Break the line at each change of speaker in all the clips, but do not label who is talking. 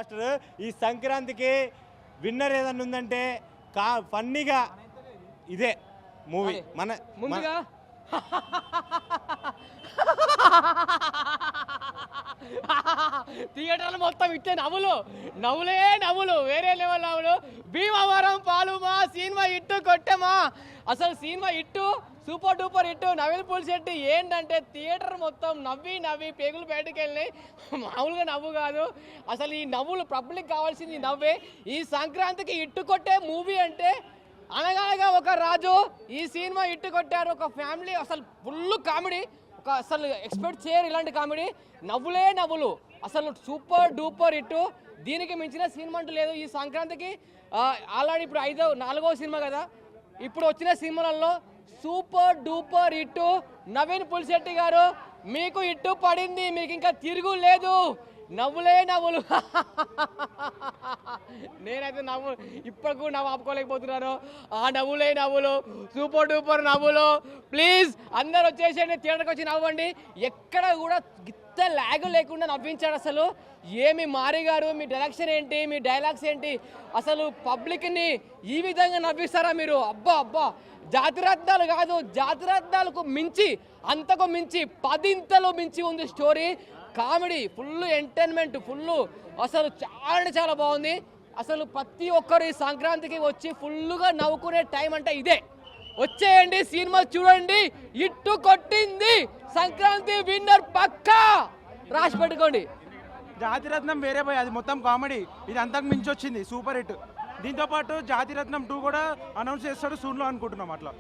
Buster. ఈ సంక్రాంతికి winner ఏదన్నా ఉందంటే ఫన్నీగా ఇదే మూవీ. మన
ముందుగా థియేటర్లు మొత్తం ఇచ్చే నవ్వులు వేరే లెవెల్ నవ్వులు. భీమవరం పాలుమా సినిమా ఇట్టు కొట్టమా, అసలు సినిమా ఇట్టు సూపర్ డూపర్ ఇట్టు. నవీన్ పులిశెట్టి ఏంటంటే థియేటర్ మొత్తం నవ్వి పేగులు బయటకు వెళ్ళినాయి. మామూలుగా నవ్వు కాదు, అసలు ఈ నవ్వులు పబ్లిక్ కావాల్సింది నవ్వే. ఈ సంక్రాంతికి ఇట్టు కొట్టే మూవీ అంటే అనగానగా ఒక రాజు. ఈ సినిమా ఇట్టు కొట్టారు, ఒక ఫ్యామిలీ, అసలు ఫుల్ కామెడీ. అసలు ఎక్స్పెక్ట్ చేయరు ఇలాంటి కామెడీ. నవ్వులు అసలు సూపర్ డూపర్ ఇట్టు. దీనికి మించిన సినిమా అంటూ లేదు ఈ సంక్రాంతికి. ఆల్రెడీ ఇప్పుడు 4వ సినిమా కదా, ఇప్పుడు వచ్చిన సినిమాలలో సూపర్ డూపర్ ఇట్టు. నవీన్ పులిశెట్టి గారు మీకు ఇట్టు పడింది, మీకు ఇంకా తిరుగు లేదు. నవ్వులు నేనైతే ఇప్పటికి కూడా నవ్వు ఆపుకోలేకపోతున్నాను. ఆ నవ్వులు సూపర్ డూపర్ నవ్వులు. ప్లీజ్ అందరు వచ్చేసేయండి, థియేటర్కి వచ్చి నవ్వండి. ఎక్కడ కూడా గిత్త లాగ్ లేకుండా నవ్వించాడు. అసలు ఏమి మారి గారు, మీ డైరెక్షన్ ఏంటి, మీ డైలాగ్స్ ఏంటి, అసలు పబ్లిక్ని ఈ విధంగా నవ్విస్తారా మీరు? అబ్బా జాతిరత్నాలు కాదు, జాతిరత్నాలకు మించి, అంతకు మించి 10 మించి ఉంది story. Comedy full, entertainment full, అసలు చాలా బాగుంది. అసలు ప్రతి ఒక్కరు ఈ సంక్రాంతికి వచ్చి ఫుల్గా నవ్వుకునే టైం అంటే ఇదే. వచ్చేయండి, సినిమా చూడండి. ఇట్టు కొట్టింది, సంక్రాంతి విన్నర్ పక్కా, రాసి పెట్టుకోండి.
జాతిరత్నం వేరే పోయి, అది మొత్తం కామెడీ. ఇది అంతకు మించి వచ్చింది, సూపర్ హిట్. దీంతో పాటు జాతిరత్నం 2 కూడా అనౌన్స్ చేస్తాడు సూన్లో అనుకుంటున్నాం. అట్లా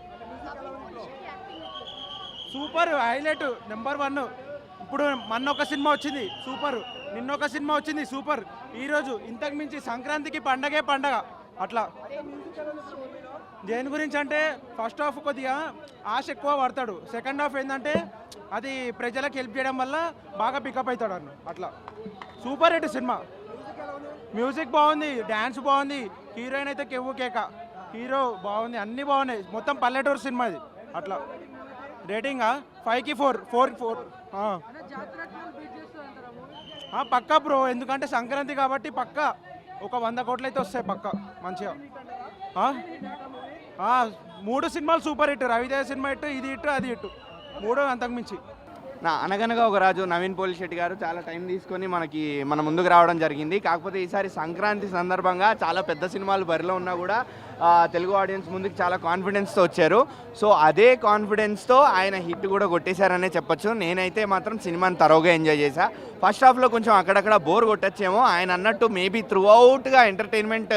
సూపర్ హైలైట్, నెంబర్ 1. ఇప్పుడు మొన్న ఒక సినిమా వచ్చింది సూపర్, నిన్న ఒక సినిమా వచ్చింది సూపర్. ఈరోజు ఇంతకు మించి సంక్రాంతికి పండగే పండగ. అట్లా దేని గురించి అంటే ఫస్ట్ హాఫ్ కొద్దిగా ఆశ ఎక్కువ పడతాడు, సెకండ్ హాఫ్ ఏంటంటే అది ప్రజలకు హెల్ప్ చేయడం వల్ల బాగా పికప్ అవుతాడు అన్న. అట్లా సూపర్ హిట్ సినిమా. మ్యూజిక్ బాగుంది, డ్యాన్స్ బాగుంది, హీరోయిన్ అయితే కెవ్వు కేక, హీరో బాగుంది, అన్నీ బాగున్నాయి. మొత్తం పల్లెటూరు సినిమా ఇది. అట్లా రేటింగ్ 5కి 4. పక్కా బ్రో, ఎందుకంటే సంక్రాంతి కాబట్టి పక్కా ఒక 100 కోట్లు అయితే వస్తాయి పక్కా మంచిగా. 3 సినిమాలు సూపర్ హిట్. రవితేజ సినిమా హిట్, ఇది హిట్, అది హిట్, 3 అంతకు మించి.
అనగనగా ఒక రాజు నవీన్ పులిశెట్టి గారు చాలా టైం తీసుకొని మన ముందుకు రావడం జరిగింది. కాకపోతే ఈసారి సంక్రాంతి సందర్భంగా చాలా పెద్ద సినిమాలు బరిలో ఉన్నా కూడా తెలుగు ఆడియన్స్ ముందుకు చాలా కాన్ఫిడెన్స్తో వచ్చారు. సో అదే కాన్ఫిడెన్స్తో ఆయన హిట్ కూడా కొట్టేశారనే చెప్పొచ్చు. నేనైతే మాత్రం సినిమాని తరోగా ఎంజాయ్ చేశా. ఫస్ట్ హాఫ్లో కొంచెం అక్కడక్కడ బోర్ కొట్టచ్చేమో. ఆయన అన్నట్టు మేబీ త్రూఅవుట్గా ఎంటర్టైన్మెంట్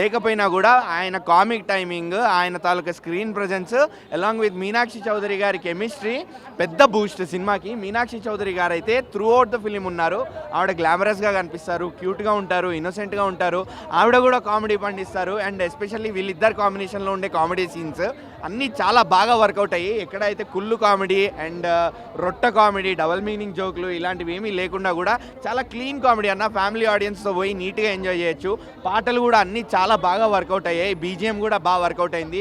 లేకపోయినా కూడా ఆయన కామిక్ టైమింగ్, ఆయన తాలూకా screen presence along with Meenakshi Chaudhary గారి కెమిస్ట్రీ పెద్ద బూస్ట్ సినిమాకి. మీనాక్షి చౌదరి గారు అయితే త్రూఅవుట్ ద ఫిలిం ఉన్నారు. ఆవిడ గ్లామరస్గా కనిపిస్తారు, క్యూట్గా ఉంటారు, ఇన్నోసెంట్గా ఉంటారు. ఆవిడ కూడా కామెడీ పండిస్తారు. అండ్ ఎస్పెషల్లీ వీళ్ళిద్దరు కాంబినేషన్లో ఉండే కామెడీ సీన్స్ అన్నీ చాలా బాగా వర్కౌట్ అయ్యి, ఎక్కడైతే కుళ్ళు కామెడీ అండ్ రొట్ట కామెడీ, డబల్ మీనింగ్ జోకులు ఇలాంటివి ఏమీ లేకుండా కూడా చాలా క్లీన్ కామెడీ అన్న. ఫ్యామిలీ ఆడియన్స్తో పోయి నీట్గా ఎంజాయ్ చేయొచ్చు. పాటలు కూడా అన్నీ చాలా బాగా వర్కౌట్ అయ్యాయి, బీజిఎం కూడా బాగా వర్కౌట్ అయింది.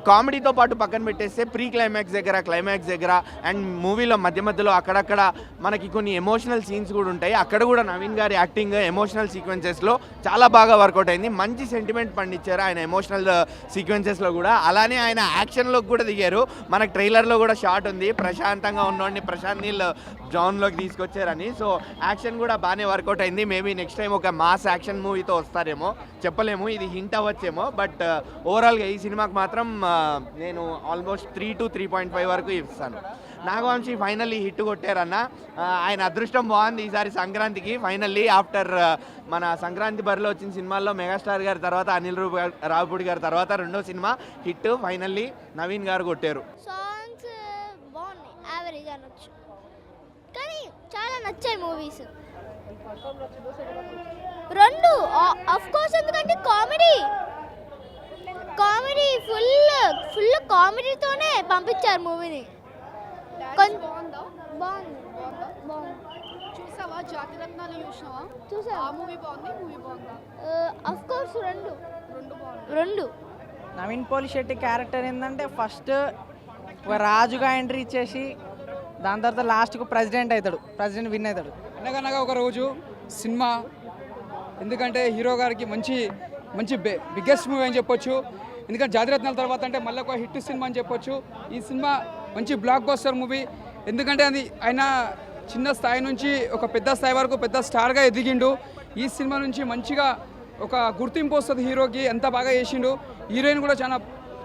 కామెడీతో పాటు పక్కన పెట్టేస్తే ప్రీ క్లైమాక్స్ దగ్గర, క్లైమాక్స్ దగ్గర అండ్ మూవీలో మధ్యలో అక్కడక్కడ మనకి కొన్ని ఎమోషనల్ సీన్స్ కూడా ఉంటాయి. అక్కడ కూడా నవీన్ గారి యాక్టింగ్ ఎమోషనల్ సీక్వెన్సెస్లో చాలా బాగా వర్కౌట్ అయింది. మంచి సెంటిమెంట్ పండించారు ఆయన ఎమోషనల్ సీక్వెన్సెస్లో కూడా. అలానే ఆయన యాక్షన్లోకి కూడా దిగారు. మనకు ట్రైలర్లో కూడా షాట్ ఉంది, ప్రశాంతంగా ఉన్నోడిని ప్రశాంత్ నీల్ జోన్లోకి తీసుకొచ్చారని. సో యాక్షన్ కూడా బాగానే వర్కౌట్ అయింది. మేబీ నెక్స్ట్ టైం ఒక మాస్ యాక్షన్ మూవీతో వస్తారేమో, చెప్పలేము, ఇది హింట్ అవ్వచ్చేమో. బట్ ఓవరాల్గా ఈ సినిమాకి మాత్రం నేను ఆల్మోస్ట్ 3 to 3.5 వరకు ఇస్తాను. నాగవంశీ ఫైనల్లీ హిట్ కొట్టారన్న. ఆయన అదృష్టం బాగుంది ఈసారి సంక్రాంతికి. ఫైనల్లీ ఆఫ్టర్ మన సంక్రాంతి బరిలో వచ్చిన సినిమాల్లో మెగాస్టార్ గారి తర్వాత అనిల్ రావిపూడి గారి తర్వాత 2వ సినిమా హిట్ ఫైనల్లీ నవీన్ గారు కొట్టారు.
సాంగ్స్ బాగున్నాయి, యావరేజ్ అనొచ్చు, కానీ చాలా నచ్చాయి మూవీస్. 2 ఆఫ్ కోర్స్, ఎందుకంటే కామెడీ ఫుల్ కామెడీతోనే పంపించారు మూవీని.
చూసావా జాతిరత్నాలు? చూసా. ఆ మూవీ బాగుంది, మూవీ బాగుందా?
Of course 2.
Naveen Pulishetty character ఏంటంటే ఫస్ట్ ఒక రాజుగా ఎంట్రీ ఇచ్చేసి దాని తర్వాత లాస్ట్కు ప్రెసిడెంట్ విన్ అవుతాడు.
అనగనగా ఒక రోజు సినిమా ఎందుకంటే హీరో గారికి మంచి మంచి బిగ్గెస్ట్ మూవీ అని చెప్పొచ్చు. ఎందుకంటే జాతిరత్నాల తర్వాత అంటే మళ్ళీ ఒక హిట్ సినిమా అని చెప్పొచ్చు. ఈ సినిమా మంచి బ్లాక్ బస్టర్ మూవీ. ఎందుకంటే అది ఆయన చిన్న స్థాయి నుంచి ఒక పెద్ద స్థాయి వరకు పెద్ద స్టార్గా ఎదిగిండు. ఈ సినిమా నుంచి మంచిగా ఒక గుర్తింపు వస్తుంది హీరోకి. ఎంత బాగా చేసిండు. హీరోయిన్ కూడా చాలా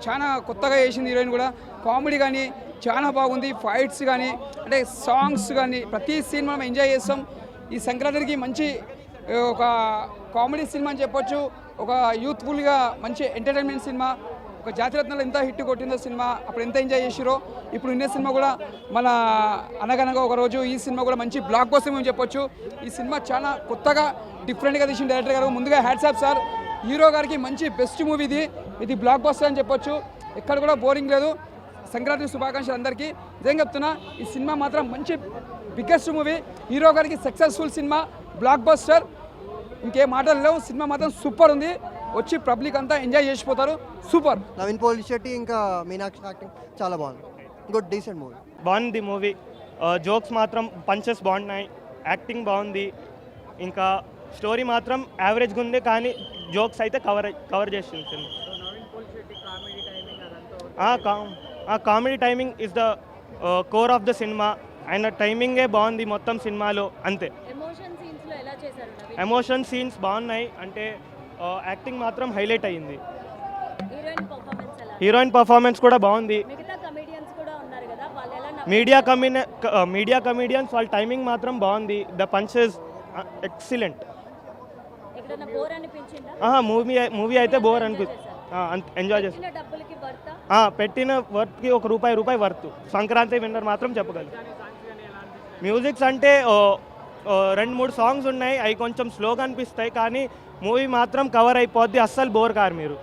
చాలా కొత్తగా చేసింది. హీరోయిన్ కూడా కామెడీ కానీ చాలా బాగుంది. ఫైట్స్ కానీ అంటే సాంగ్స్ కానీ ప్రతి సీన్ మనం ఎంజాయ్ చేస్తాం. ఈ సంక్రాంతికి మంచి ఒక కామెడీ సినిమా అని చెప్పొచ్చు. ఒక యూత్ఫుల్గా మంచి ఎంటర్టైన్మెంట్ సినిమా. ఒక జాతిరత్నాలు ఎంత హిట్ కొట్టిందో సినిమా, అప్పుడు ఎంత ఎంజాయ్ చేసిరో. ఇప్పుడు ఇన్నే సినిమా కూడా మన అనగనగా ఒక రోజు, ఈ సినిమా కూడా మంచి బ్లాక్ బస్టర్ అని చెప్పొచ్చు. ఈ సినిమా చాలా కొత్తగా డిఫరెంట్గా తీసిన డైరెక్టర్ గారు ముందుగా హ్యాట్స్ ఆఫ్ సార్. హీరో గారికి మంచి బెస్ట్ మూవీ ఇది బ్లాక్ బస్టర్ అని చెప్పొచ్చు. ఎక్కడ కూడా బోరింగ్ లేదు. సంక్రాంతి శుభాకాంక్షలు అందరికీ. నిజంగా చెప్తున్నా, ఈ సినిమా మాత్రం మంచి బిగ్గెస్ట్ మూవీ. హీరో గారికి సక్సెస్ఫుల్ సినిమా, బ్లాక్ బస్టర్. ఇంకే మాటలు లేవు. సినిమా మాత్రం సూపర్ ఉంది. వచ్చి పబ్లిక్ అంతా ఎంజాయ్ చేసిపోతారు. సూపర్.
నవీన్ పోలిశెట్టి ఇంకా మీనాక్షి యాక్టింగ్ చాలా బాగుంది. Good decent movie.
బాగుంది మూవీ. జోక్స్ మాత్రం పంచెస్ బాగున్నాయి, యాక్టింగ్ బాగుంది, ఇంకా స్టోరీ మాత్రం యావరేజ్గా ఉంది, కానీ జోక్స్ అయితే కవర్ చేసింది cinema. Comedy timing is the core of the cinema. ఆయన టైమింగే బాగుంది మొత్తం సినిమాలో, అంతే. ఎమోషన్ సీన్స్ బాగున్నాయి, అంటే యాక్టింగ్ మాత్రం హైలైట్ అయ్యింది. హీరోయిన్ పర్ఫార్మెన్స్ కూడా బాగుంది. మీడియా కమెడియన్స్ వాళ్ళ టైమింగ్ మాత్రం బాగుంది. The punches excellent. మూవీ అయితే బోర్ అనిపిస్తుంది. ఎంజాయ్ చేస్తాం. పెట్టిన వర్త్కి రూపాయి వర్త్. సంక్రాంతి విన్నర్ మాత్రం చెప్పగలను. మ్యూజిక్స్ అంటే 2-3 సాంగ్స్ ఉన్నాయి, అవి కొంచెం స్లోగా అనిపిస్తాయి, కానీ మూవీ మాత్రం కవర్ అయిపోద్ది. అస్సలు బోర్ కారు మీరు.